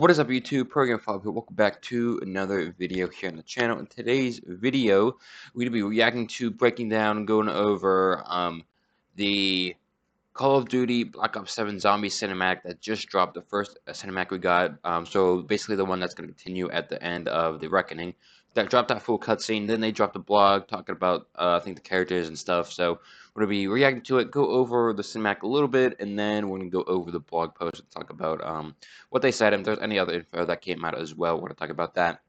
What is up, YouTube? Program Follow here. Welcome back to another video here on the channel. In today's video, we're going to be reacting to, breaking down, and going over the Call of Duty Black Ops 7 Zombie cinematic that just dropped, the first cinematic we got. So basically the one that's going to continue at the end of the Reckoning. That dropped that full cutscene. Then they dropped a blog talking about, I think, the characters and stuff. So we're going to be reacting to it, go over the cinematic a little bit, and then we're going to go over the blog post and talk about what they said. And if there's any other info that came out as well, we're going to talk about that.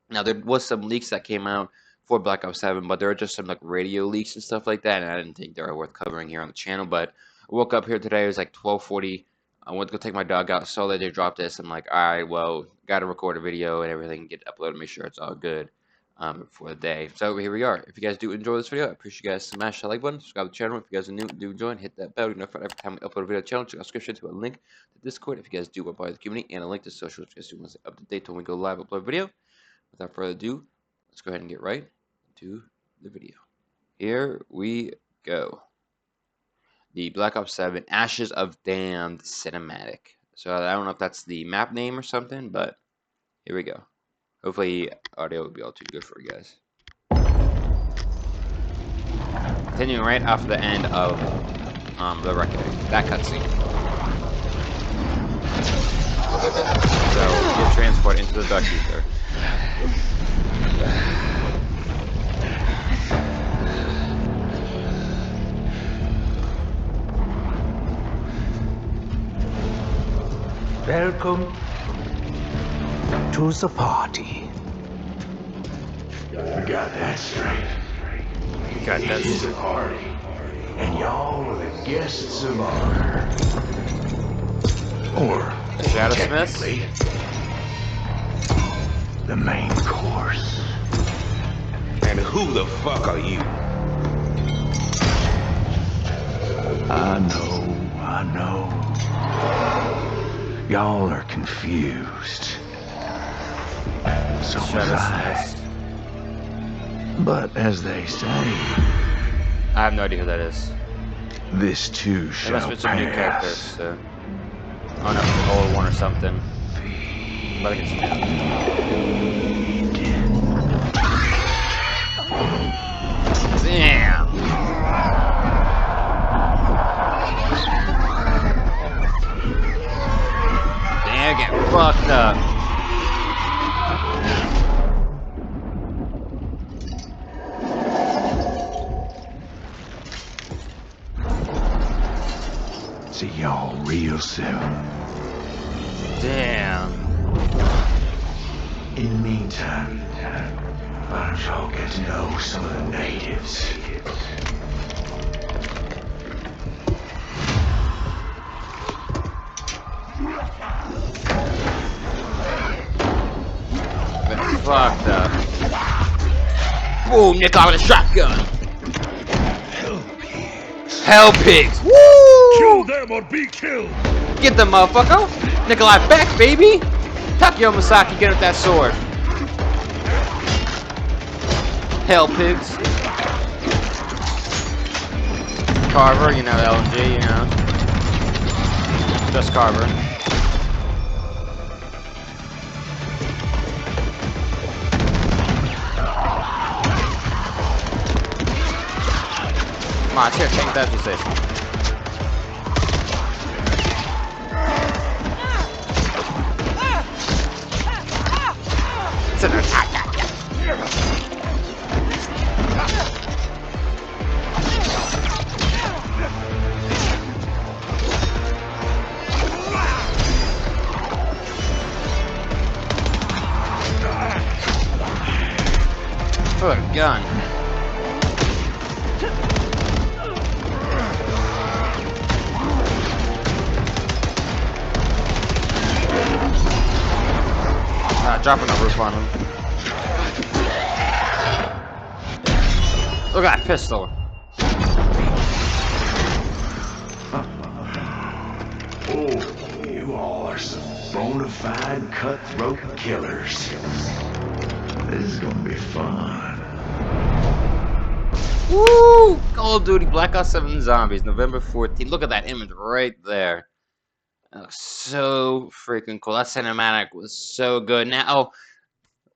Now, there was some leaks that came out for Black Ops 7, but there are just some like radio leaks and stuff like that, and I didn't think they were worth covering here on the channel. But I woke up here today, it was like 12:40. I went to go take my dog out, saw that they dropped this. I'm like, all right, well, got to record a video and everything, get it uploaded, make sure it's all good for the day. So here we are. If you guys do enjoy this video, I appreciate you guys. Smash the like button, subscribe to the channel. If you guys are new, do join, hit that bell. You know, every time we upload a video channel, check out the description to a link to Discord if you guys do want to buy the community, and a link to social if you guys do want to stay up to date when we go live upload video. Without further ado, let's go ahead and get right into the video. Here we go. The Black Ops 7 Ashes of Damned cinematic. So I don't know if that's the map name or something, but here we go. Hopefully audio will be all too good for you guys. Continuing right after the end of the Reckoning, that cutscene. So get transport into the Dark Ether. Welcome to the party. We got that straight. We got that. It is a party, and y'all are the guests of honor. Or, Shadow technically, the main course. And who the fuck are you? I know. Y'all are confused. So was I. But as they say, I have no idea who that is. this too They shall must be some new characters, pass. so I don't know if it's an old one or something. But I think it's new. Damn! Damn, get fucked up. See y'all real soon. Damn. In the meantime, why don't y'all get to know some of the natives? Been fucked up. Boom, Nick out with a shotgun. Hell pigs. Woo! Kill them or be killed! Get them, motherfucker. Nikolai back, baby. Takeo Masaki, get with that sword. Hell pigs. Carver, you know, LG, you know. Just Carver. Come on, here, take that position. Sit there. Oh, a gun. Dropping the roof on him. Look at that pistol. Oh, you all are some bona fide cutthroat killers. This is gonna be fun. Woo! Call of Duty Black Ops 7 Zombies, November 14th. Look at that image right there. That looks so freaking cool. That cinematic was so good. Now,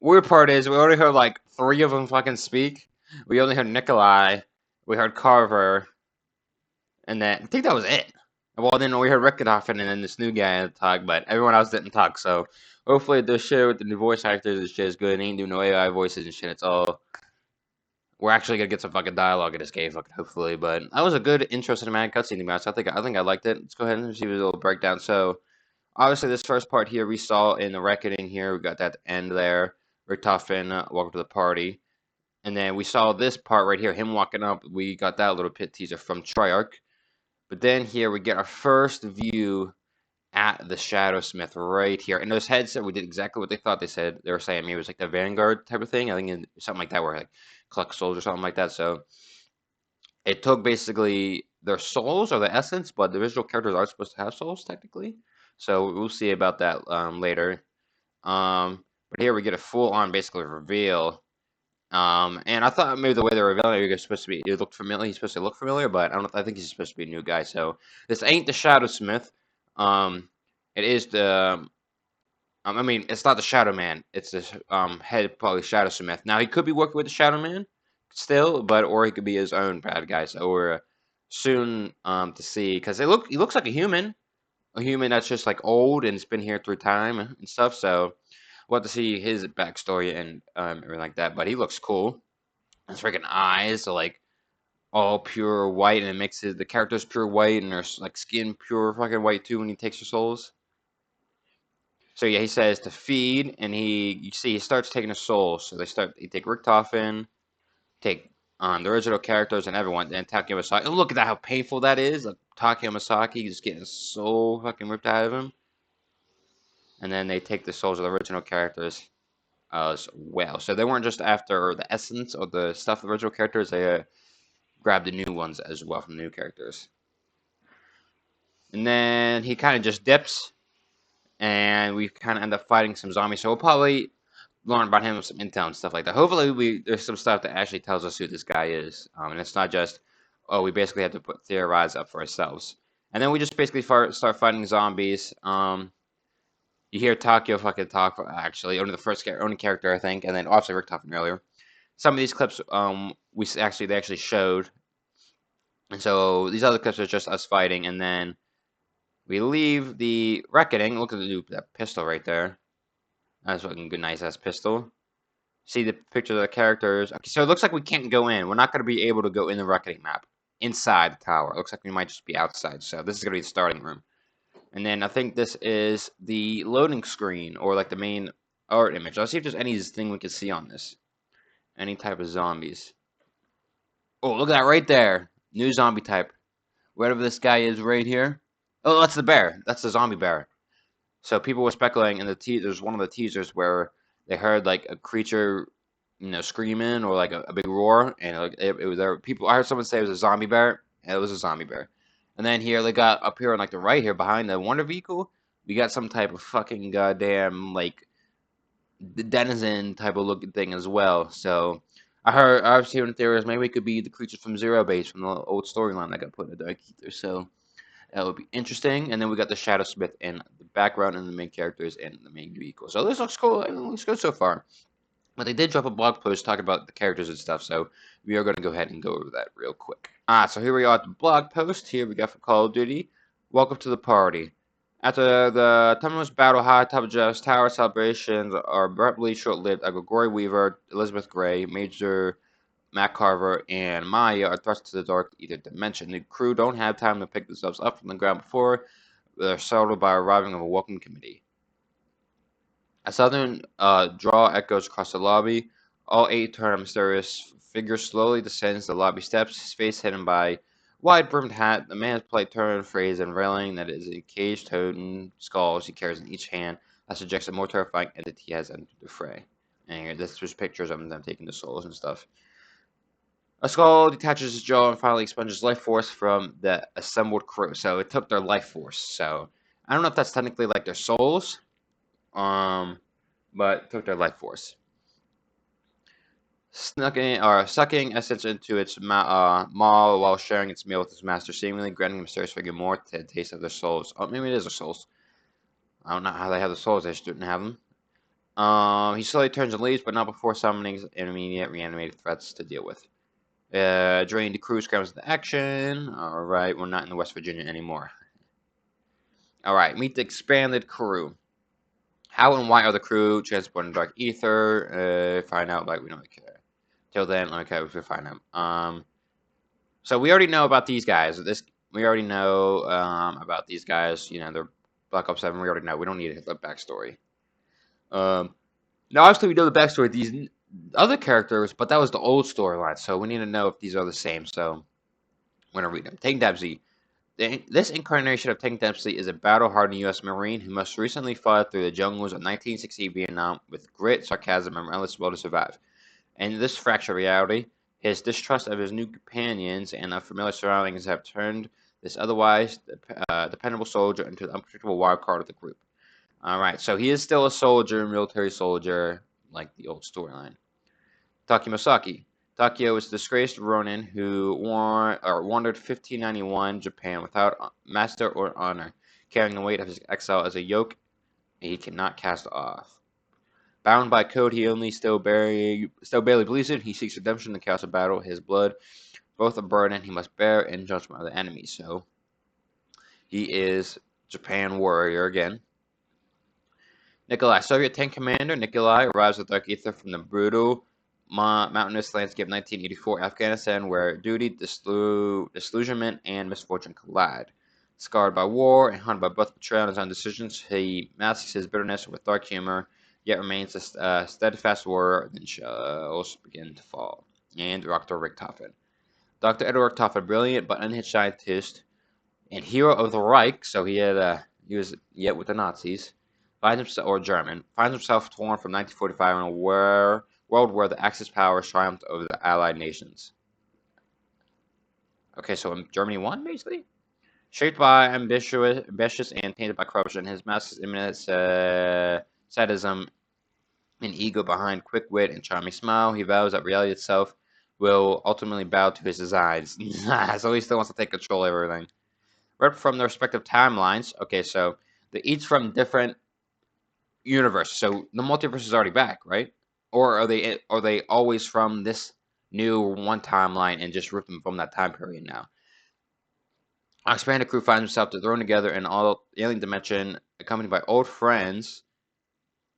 weird part is we already heard like 3 of them fucking speak. We only heard Nikolai, we heard Carver, and then I think that was it. Well, then we heard Rickenhoff and then this new guy talk, but everyone else didn't talk. So hopefully the show with the new voice actors is just good. It ain't doing no AI voices and shit. It's all we're actually gonna get some fucking dialogue in this game, fucking hopefully. But that was a good intro cinematic cutscene to be honest. I think I liked it. Let's go ahead and see a little breakdown. So obviously this first part here we saw in the reckoning here. We got that end there. Richtofen, welcome to the party. And then we saw this part right here, him walking up. We got that little pit teaser from Triarch. But then here we get our first view at the Shadow Smith right here. And those heads said we did exactly what they thought they said. They were saying maybe it was like the Vanguard type of thing. I think something like that where like collect souls or something like that. So it took basically their souls or the essence, but the original characters are supposed to have souls technically. So we'll see about that later. But here we get a full-on basically reveal. And I thought maybe the way they're revealing it was supposed to be, it looked familiar. He's supposed to look familiar, but I don't know. I think he's supposed to be a new guy. So this ain't the Shadow Smith. It is the. I mean, it's not the Shadow Man. It's the head probably Shadow Smith. Now he could be working with the Shadow Man still, but or he could be his own bad guy. So we're soon to see because he looks like a human that's just like old and has been here through time and stuff. So we'll have to see his backstory and everything like that. But he looks cool. His freaking eyes are like all pure white, and it makes the characters pure white, and their like skin pure fucking white too when he takes your souls. So yeah, he says to feed, and you see he starts taking a soul. So they take Richtofen, take the original characters and everyone, and Takeo Masaki. Oh, look at that, how painful that is. Like, Takeo Masaki just getting his soul fucking ripped out of him. And then they take the souls of the original characters as well. So they weren't just after the essence of the stuff of the original characters, they grabbed the new ones as well from the new characters. And then he kind of just dips, and we kind of end up fighting some zombies. So we'll probably learn about him, some intel and stuff like that. Hopefully, there's some stuff that actually tells us who this guy is, and it's not just we basically have to theorize up for ourselves. And then we just basically start fighting zombies. You hear Takeo fucking talk actually, only the only character I think, and then obviously Rick talking earlier. Some of these clips they actually showed, and so these other clips are just us fighting, and then we leave the reckoning. Look at that pistol right there. That's fucking good, nice ass pistol. See the picture of the characters. Okay, so it looks like we can't go in. We're not going to be able to go in the reckoning map inside the tower. It looks like we might just be outside. So this is going to be the starting room. And then I think this is the loading screen or like the main art image. Let's see if there's anything we can see on this. Any type of zombies. Oh, look at that right there. New zombie type. Whatever this guy is right here. Oh, that's the bear. That's the zombie bear. So people were speculating in there's one of the teasers where they heard like a creature, screaming or like a big roar, and like it was there. People, I heard someone say it was a zombie bear, and it was a zombie bear. And then here they got up here on like the right here behind the Wonder Vehicle, we got some type of fucking goddamn like the denizen type of looking thing as well. So I was hearing theories maybe it could be the creatures from Zero Base from the old storyline that got put in the Dark Ether. So that would be interesting. And then we got the Shadow Smith in the background and the main characters and the main vehicle. So this looks cool. It looks good so far. But they did drop a blog post talking about the characters and stuff, so we are going to go ahead and go over that real quick. So here we are at the blog post. Here we got for Call of Duty. Welcome to the party. After the Tumultuous battle high top of Jeff's Tower, celebrations are abruptly short-lived. Gregory Weaver, Elizabeth Gray, Major Matt Carver, and Maya are thrust to the dark ether dimension. The crew don't have time to pick themselves up from the ground before they're startled by arriving of a welcome committee. A sudden draw echoes across the lobby. All 8 turn a mysterious figure slowly descends the lobby steps, his face hidden by wide-brimmed hat. The man's polite turn, phrase, and railing that is a cage-toting skulls he carries in each hand that suggests a more terrifying entity has entered the fray. And here, there's pictures of them taking the souls and stuff. A skull detaches his jaw and finally expunges life force from the assembled crew. So it took their life force. So I don't know if that's technically like their souls. But took their life force. sucking essence into its maw while sharing its meal with its master, seemingly granting the mysterious figure more to the taste of their souls. Oh, maybe it is their souls. I don't know how they have the souls. They just didn't have them. He slowly turns and leaves, but not before summoning immediate reanimated threats to deal with. During the crew comes into action. Alright, we're not in the West Virginia anymore. Alright, meet the expanded crew. How and why are the crew transporting dark ether? Find out, like, we don't care. Till then, okay, we'll find out. So we already know about these guys. We already know about these guys. You know, they're Black Ops 7. We already know. We don't need a backstory. Now, obviously, we know the backstory of these other characters, but that was the old storyline, so we need to know if these are the same. So I'm gonna read them. Tank Dempsey. This incarnation of Tank Dempsey is a battle-hardened U.S. Marine who most recently fought through the jungles of 1960 Vietnam with grit, sarcasm, and relentless will to survive. In this fractured reality, his distrust of his new companions and unfamiliar surroundings have turned this otherwise dependable soldier into the unpredictable wild card of the group. Alright, so he is still a soldier, military soldier, like the old storyline. Taki Masaki. Takio is a disgraced Ronin who wandered 1591 Japan without master or honor, carrying the weight of his exile as a yoke he cannot cast off. Bound by code he only still barely believes in, he seeks redemption in the chaos of battle. His blood, both a burden he must bear in judgment of the enemy. So, he is Japan warrior again. Nikolai, Soviet tank commander Nikolai, arrives with dark ether from the brutal mountainous landscape of 1984 Afghanistan, where duty, disillusionment, and misfortune collide. Scarred by war and haunted by both betrayal and his own decisions, he masks his bitterness with dark humor, yet remains a steadfast warrior. Then shells begin to fall. And Dr. Richtofen. Dr. Edward Richtofen, brilliant but unhinged scientist and hero of the Reich, so he was yet with the Nazis. Finds himself torn from 1945 in a world where the Axis powers triumphed over the Allied nations. Okay, so Germany won, basically? Shaped by ambitious and tainted by corruption, his master's imminent sadism and ego behind quick wit and charming smile, he vows that reality itself will ultimately bow to his designs. So he still wants to take control of everything. Ripped from their respective timelines. Okay, so they're each from different universe, so the multiverse is already back, right? Or are they always from this new one timeline and just ripping from that time period now? Our expanded crew finds himself thrown together in all alien dimension, accompanied by old friends,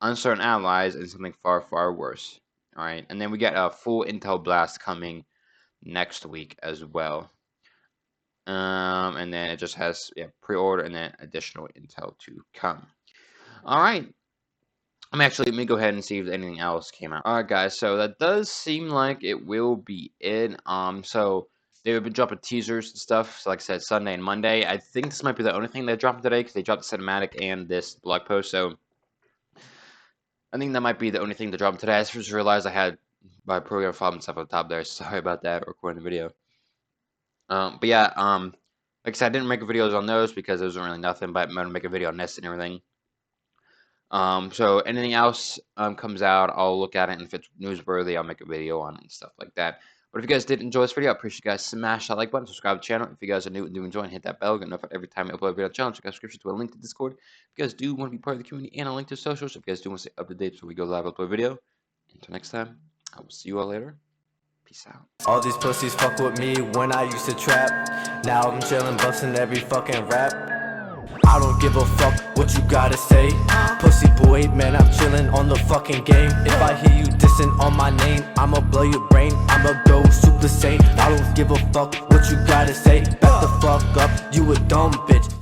uncertain allies, and something far, far worse. All right, and then we get a full intel blast coming next week as well. And then it just has pre-order and then additional intel to come. All right. Let me go ahead and see if anything else came out. Alright guys, so that does seem like it will be it. So they've been dropping teasers and stuff, so like I said, Sunday and Monday. I think this might be the only thing they dropped today, because they dropped the cinematic and this blog post, so I think that might be the only thing they dropped today. I just realized I had my program file and stuff on top there. Sorry about that, recording the video. But yeah, like I said, I didn't make videos on those because there wasn't really nothing, but I'm going to make a video on this and everything. So anything else comes out, I'll look at it, and if it's newsworthy, I'll make a video on it and stuff like that. But if you guys did enjoy this video, I appreciate you guys smash that like button, subscribe to the channel. If you guys are new and do enjoy, and hit that bell, get notified every time I upload a video on the channel. Check out the description to a link to Discord. If you guys do want to be part of the community and a link to socials, if you guys do want to stay up to date so we go live upload a video. Until next time, I will see you all later. Peace out. All these pussies fuck with me when I used to trap. Now I'm chillin', bustin' every fucking rap. I don't give a fuck what you gotta say. Pussy boy, man, I'm chillin' on the fucking game. If I hear you dissing on my name, I'ma blow your brain, I'ma go super sane. I don't give a fuck what you gotta say. Back the fuck up, you a dumb bitch.